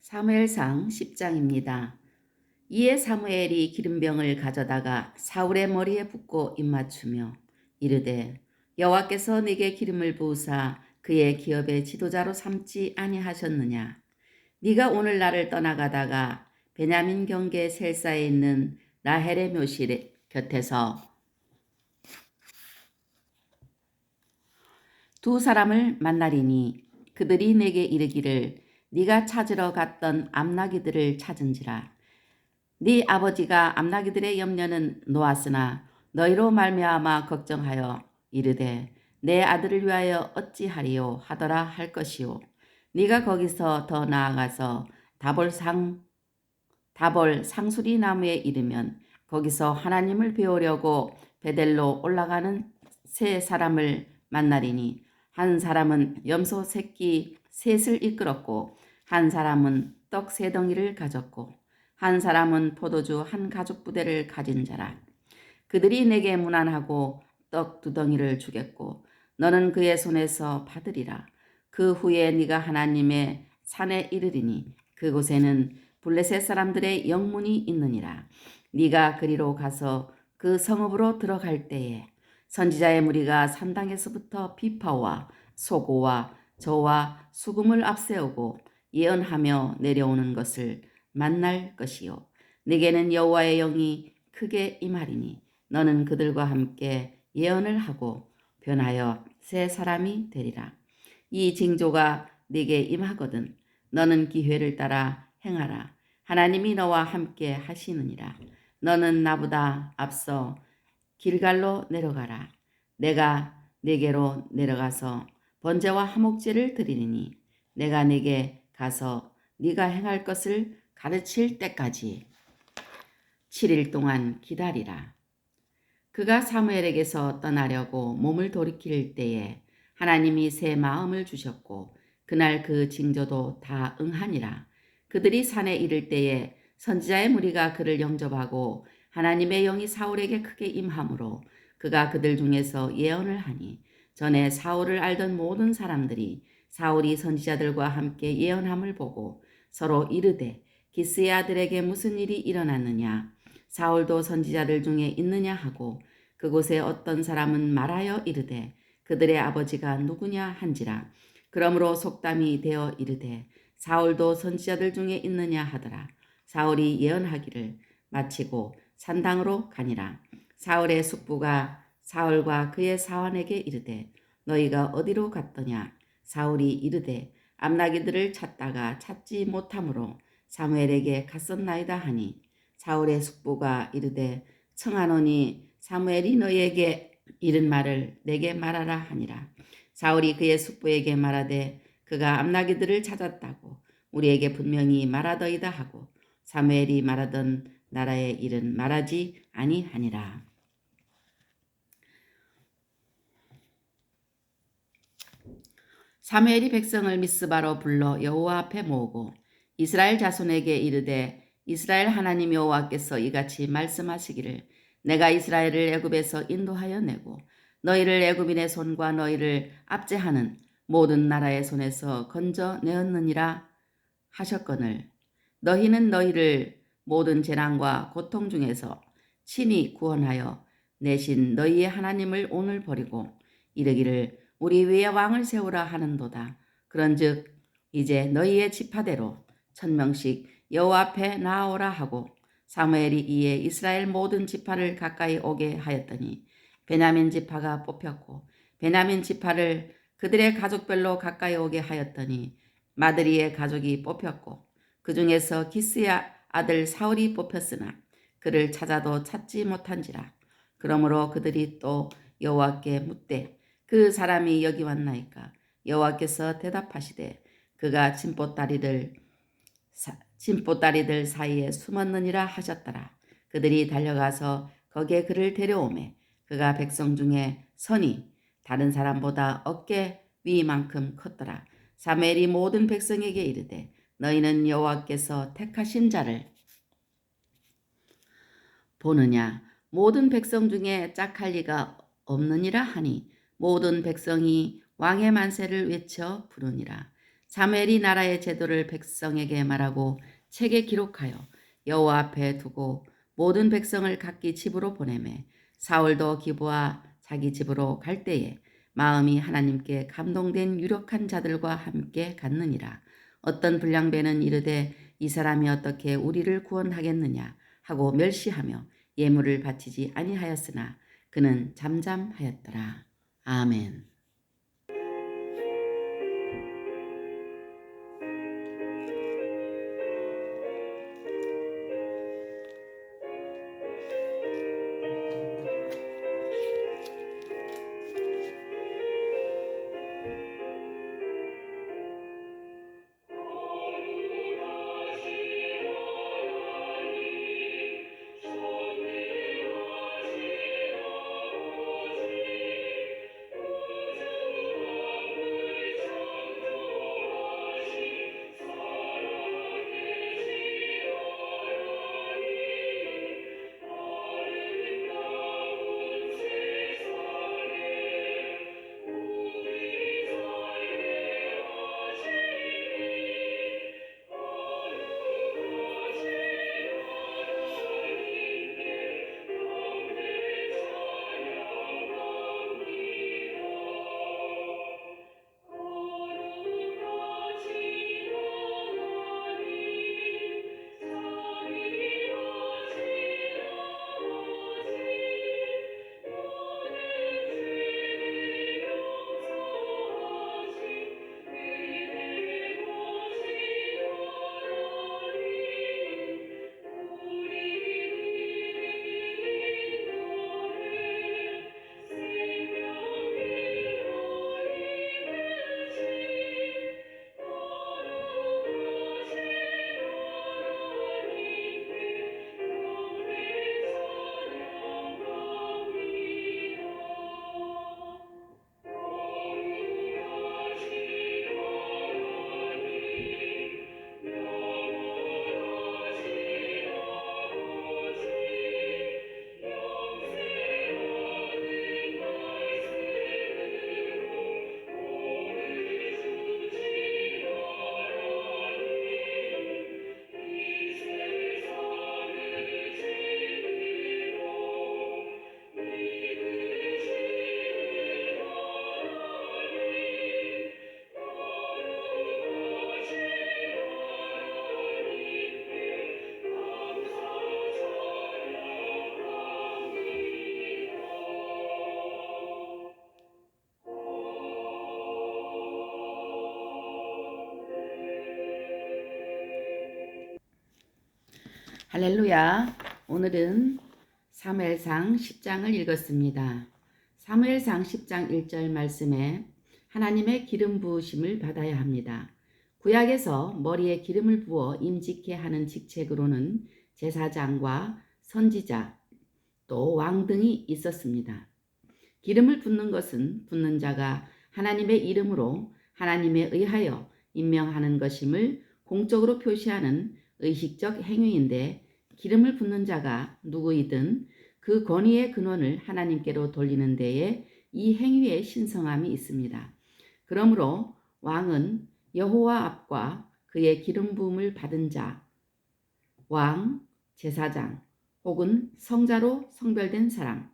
사무엘상 10장입니다. 이에 사무엘이 기름병을 가져다가 사울의 머리에 붓고 입맞추며 이르되 여호와께서 네게 기름을 부으사 그의 기업의 지도자로 삼지 아니하셨느냐. 네가 오늘 나를 떠나가다가 베냐민 경계 셀사에 있는 라헬의 묘실 곁에서 두 사람을 만나리니 그들이 내게 이르기를 네가 찾으러 갔던 암나기들을 찾은지라. 네 아버지가 암나기들의 염려는 놓았으나 너희로 말미암아 걱정하여 이르되 내 아들을 위하여 어찌하리요 하더라 할 것이요. 네가 거기서 더 나아가서 다볼 상수리 나무에 이르면 거기서 하나님을 배우려고 베델로 올라가는 세 사람을 만나리니 한 사람은 염소 새끼 셋을 이끌었고 한 사람은 떡 세 덩이를 가졌고 한 사람은 포도주 한 가죽 부대를 가진 자라. 그들이 내게 문안하고 떡 두 덩이를 주겠고 너는 그의 손에서 받으리라. 그 후에 네가 하나님의 산에 이르리니 그곳에는 블레셋 사람들의 영문이 있느니라. 네가 그리로 가서 그 성읍으로 들어갈 때에 선지자의 무리가 산당에서부터 비파와 소고와 저와 수금을 앞세우고 예언하며 내려오는 것을 만날 것이요. 네게는 여호와의 영이 크게 임하리니 너는 그들과 함께 예언을 하고 변하여 새 사람이 되리라. 이 징조가 네게 임하거든 너는 기회를 따라 행하라. 하나님이 너와 함께 하시느니라. 너는 나보다 앞서 길갈로 내려가라. 내가 네게로 내려가서 번제와 화목제를 드리리니 내가 네게 가서 네가 행할 것을 가르칠 때까지 7일 동안 기다리라. 그가 사무엘에게서 떠나려고 몸을 돌이킬 때에 하나님이 새 마음을 주셨고 그날 그 징조도 다 응하니라. 그들이 산에 이를 때에 선지자의 무리가 그를 영접하고 하나님의 영이 사울에게 크게 임함으로 그가 그들 중에서 예언을 하니 전에 사울을 알던 모든 사람들이 사울이 선지자들과 함께 예언함을 보고 서로 이르되 기스의 아들에게 무슨 일이 일어났느냐. 사울도 선지자들 중에 있느냐 하고 그곳에 어떤 사람은 말하여 이르되 그들의 아버지가 누구냐 한지라. 그러므로 속담이 되어 이르되 사울도 선지자들 중에 있느냐 하더라. 사울이 예언하기를 마치고 산당으로 가니라. 사울의 숙부가 사울과 그의 사환에게 이르되 너희가 어디로 갔더냐. 사울이 이르되 암나기들을 찾다가 찾지 못함으로 사무엘에게 갔었나이다 하니 사울의 숙부가 이르되 청하노니 사무엘이 너희에게 이른 말을 내게 말하라 하니라. 사울이 그의 숙부에게 말하되 그가 암나기들을 찾았다고 우리에게 분명히 말하더이다 하고 사무엘이 말하던 나라의 일은 말하지 아니하니라. 사무엘이 백성을 미스바로 불러 여호와 앞에 모으고 이스라엘 자손에게 이르되 이스라엘 하나님 여호와께서 이같이 말씀하시기를 내가 이스라엘을 애굽에서 인도하여 내고 너희를 애굽인의 손과 너희를 압제하는 모든 나라의 손에서 건져내었느니라 하셨거늘 너희는 너희를 모든 재난과 고통 중에서 친히 구원하여 내신 너희의 하나님을 오늘 버리고 이르기를 우리 위에 왕을 세우라 하는도다. 그런즉 이제 너희의 지파대로 1000명씩 여호와 앞에 나아오라 하고 사무엘이 이에 이스라엘 모든 지파를 가까이 오게 하였더니 베냐민 지파가 뽑혔고 베냐민 지파를 그들의 가족별로 가까이 오게 하였더니 마드리의 가족이 뽑혔고 그 중에서 기스의 아들 사울이 뽑혔으나 그를 찾아도 찾지 못한지라. 그러므로 그들이 또 여호와께 묻되 그 사람이 여기 왔나이까. 여호와께서 대답하시되 그가 진보다리들 사이에 숨었느니라 하셨더라. 그들이 달려가서 거기에 그를 데려오매 그가 백성 중에 선이 다른 사람보다 어깨 위만큼 컸더라. 사무엘이 모든 백성에게 이르되 너희는 여호와께서 택하신 자를 보느냐. 모든 백성 중에 짝할 리가 없느니라 하니 모든 백성이 왕의 만세를 외쳐 부르니라. 사무엘이 나라의 제도를 백성에게 말하고 책에 기록하여 여호와 앞에 두고 모든 백성을 각기 집으로 보내매 사울도 기브와 자기 집으로 갈 때에 마음이 하나님께 감동된 유력한 자들과 함께 갔느니라. 어떤 불량배는 이르되 이 사람이 어떻게 우리를 구원하겠느냐 하고 멸시하며 예물을 바치지 아니하였으나 그는 잠잠하였더라. 아멘. 할렐루야. 오늘은 사무엘상 10장을 읽었습니다. 사무엘상 10장 1절 말씀에 하나님의 기름 부으심을 받아야 합니다. 구약에서 머리에 기름을 부어 임직케 하는 직책으로는 제사장과 선지자 또 왕 등이 있었습니다. 기름을 붓는 것은 붓는 자가 하나님의 이름으로 하나님에 의하여 임명하는 것임을 공적으로 표시하는 의식적 행위인데 기름을 붓는 자가 누구이든 그 권위의 근원을 하나님께로 돌리는 데에 이 행위의 신성함이 있습니다. 그러므로 왕은 여호와 앞과 그의 기름 부음을 받은 자, 왕, 제사장 혹은 성자로 성별된 사람,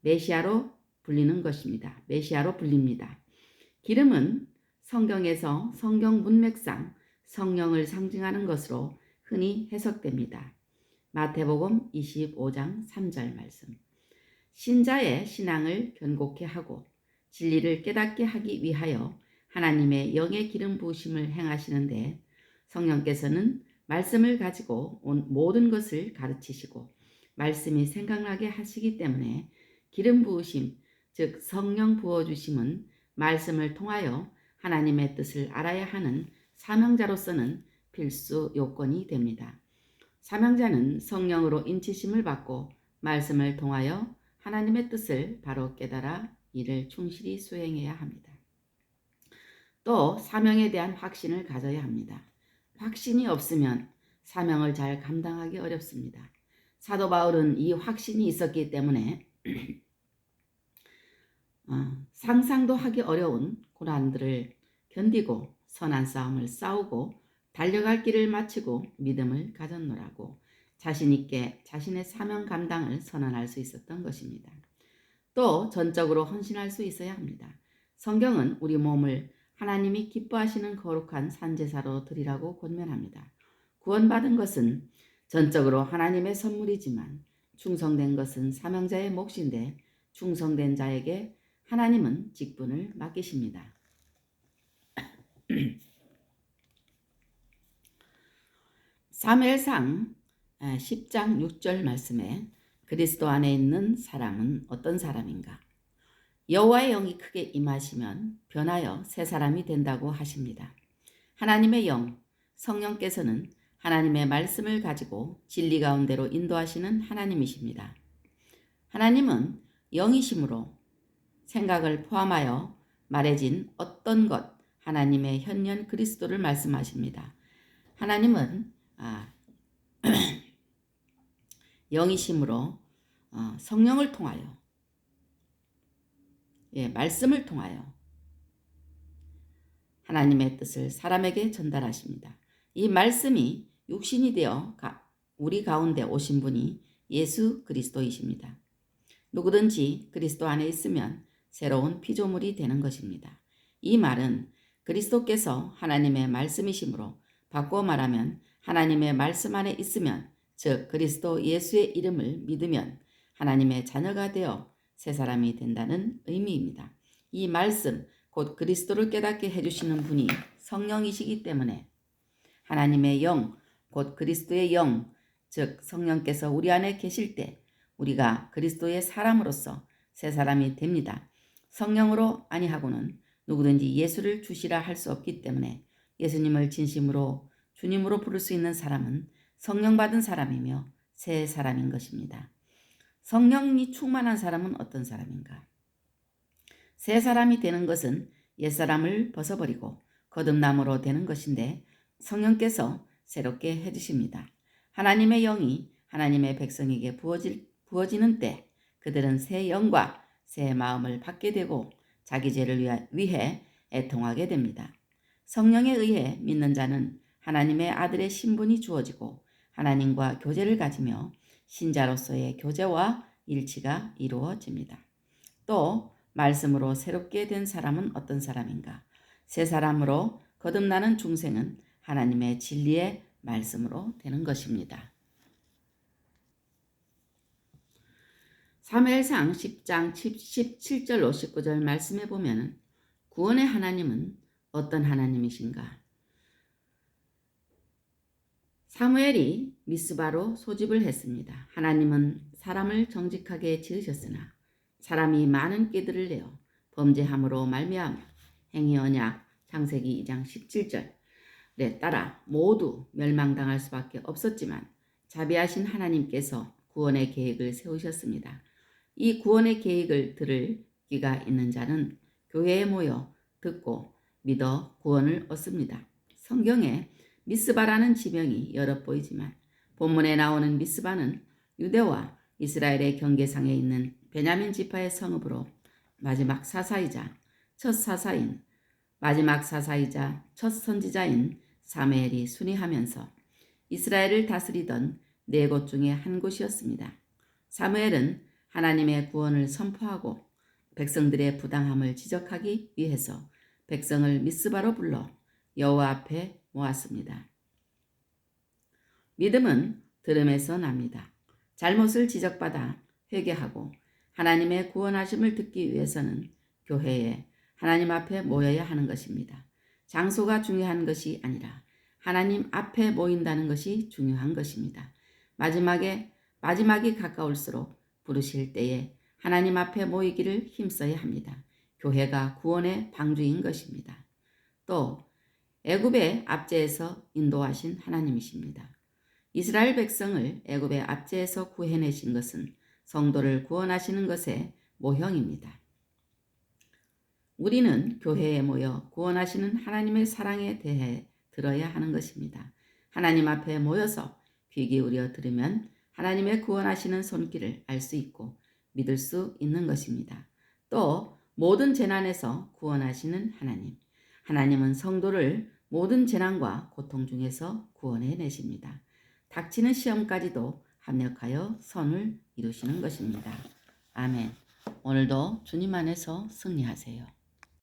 메시아로 불리는 것입니다. 메시아로 불립니다. 기름은 성경에서 성경 문맥상 성령을 상징하는 것으로 흔히 해석됩니다. 마태복음 25장 3절 말씀. 신자의 신앙을 견고케 하고 진리를 깨닫게 하기 위하여 하나님의 영의 기름 부으심을 행하시는데 성령께서는 말씀을 가지고 온 모든 것을 가르치시고 말씀이 생각나게 하시기 때문에 기름 부으심, 즉 성령 부어주심은 말씀을 통하여 하나님의 뜻을 알아야 하는 사명자로서는 필수 요건이 됩니다. 사명자는 성령으로 인치심을 받고 말씀을 통하여 하나님의 뜻을 바로 깨달아 이를 충실히 수행해야 합니다. 또 사명에 대한 확신을 가져야 합니다. 확신이 없으면 사명을 잘 감당하기 어렵습니다. 사도 바울은 이 확신이 있었기 때문에 상상도 하기 어려운 고난들을 견디고 선한 싸움을 싸우고 달려갈 길을 마치고 믿음을 가졌노라고 자신 있게 자신의 사명 감당을 선언할 수 있었던 것입니다. 또 전적으로 헌신할 수 있어야 합니다. 성경은 우리 몸을 하나님이 기뻐하시는 거룩한 산제사로 드리라고 권면합니다. 구원받은 것은 전적으로 하나님의 선물이지만 충성된 것은 사명자의 몫인데 충성된 자에게 하나님은 직분을 맡기십니다. 사무엘상 10장 6절 말씀에 그리스도 안에 있는 사람은 어떤 사람인가? 여호와의 영이 크게 임하시면 변하여 새 사람이 된다고 하십니다. 하나님의 영, 성령께서는 하나님의 말씀을 가지고 진리 가운데로 인도하시는 하나님이십니다. 하나님은 영이심으로 생각을 포함하여 말해진 어떤 것, 하나님의 현년 그리스도를 말씀하십니다. 하나님은 영이심으로 성령을 통하여 말씀을 통하여 하나님의 뜻을 사람에게 전달하십니다. 이 말씀이 육신이 되어 우리 가운데 오신 분이 예수 그리스도이십니다. 누구든지 그리스도 안에 있으면 새로운 피조물이 되는 것입니다. 이 말은 그리스도께서 하나님의 말씀이시므로 바꿔 말하면 하나님의 말씀 안에 있으면 즉 그리스도 예수의 이름을 믿으면 하나님의 자녀가 되어 새 사람이 된다는 의미입니다. 이 말씀 곧 그리스도를 깨닫게 해주시는 분이 성령이시기 때문에 하나님의 영 곧 그리스도의 영 즉 성령께서 우리 안에 계실 때 우리가 그리스도의 사람으로서 새 사람이 됩니다. 성령으로 아니하고는 누구든지 예수를 주시라 할 수 없기 때문에 예수님을 진심으로 주님으로 부를 수 있는 사람은 성령 받은 사람이며 새 사람인 것입니다. 성령이 충만한 사람은 어떤 사람인가? 새 사람이 되는 것은 옛사람을 벗어버리고 거듭남으로 되는 것인데 성령께서 새롭게 해주십니다. 하나님의 영이 하나님의 백성에게 부어지는 때 그들은 새 영과 새 마음을 받게 되고 자기 죄를 위해 애통하게 됩니다. 성령에 의해 믿는 자는 하나님의 아들의 신분이 주어지고 하나님과 교제를 가지며 신자로서의 교제와 일치가 이루어집니다. 또 말씀으로 새롭게 된 사람은 어떤 사람인가? 새 사람으로 거듭나는 중생은 하나님의 진리의 말씀으로 되는 것입니다. 사무엘상 10장 17절로 19절 말씀에 보면 구원의 하나님은 어떤 하나님이신가? 사무엘이 미스바로 소집을 했습니다. 하나님은 사람을 정직하게 지으셨으나 사람이 많은 끼들을 내어 범죄함으로 말미암아 행위 언약 창세기 2장 17절에 따라 모두 멸망당할 수밖에 없었지만 자비하신 하나님께서 구원의 계획을 세우셨습니다. 이 구원의 계획을 들을 귀가 있는 자는 교회에 모여 듣고 믿어 구원을 얻습니다. 성경에 미스바라는 지명이 여러 보이지만 본문에 나오는 미스바는 유대와 이스라엘의 경계상에 있는 베냐민 지파의 성읍으로 마지막 사사이자 첫 선지자인 사무엘이 순위하면서 이스라엘을 다스리던 네 곳 중에 한 곳이었습니다. 사무엘은 하나님의 구원을 선포하고 백성들의 부당함을 지적하기 위해서 백성을 미스바로 불러 여호와 앞에 모았습니다. 믿음은 들음에서 납니다. 잘못을 지적받아 회개하고 하나님의 구원하심을 듣기 위해서는 교회에 하나님 앞에 모여야 하는 것입니다. 장소가 중요한 것이 아니라 하나님 앞에 모인다는 것이 중요한 것입니다. 마지막이 가까울수록 부르실 때에 하나님 앞에 모이기를 힘써야 합니다. 교회가 구원의 방주인 것입니다. 또 애굽의 압제에서 인도하신 하나님이십니다. 이스라엘 백성을 애굽의 압제에서 구해내신 것은 성도를 구원하시는 것의 모형입니다. 우리는 교회에 모여 구원하시는 하나님의 사랑에 대해 들어야 하는 것입니다. 하나님 앞에 모여서 귀 기울여 들으면 하나님의 구원하시는 손길을 알 수 있고 믿을 수 있는 것입니다. 또 모든 재난에서 구원하시는 하나님, 하나님은 성도를 모든 재난과 고통 중에서 구원해 내십니다. 닥치는 시험까지도 합력하여 선을 이루시는 것입니다. 아멘. 오늘도 주님 안에서 승리하세요.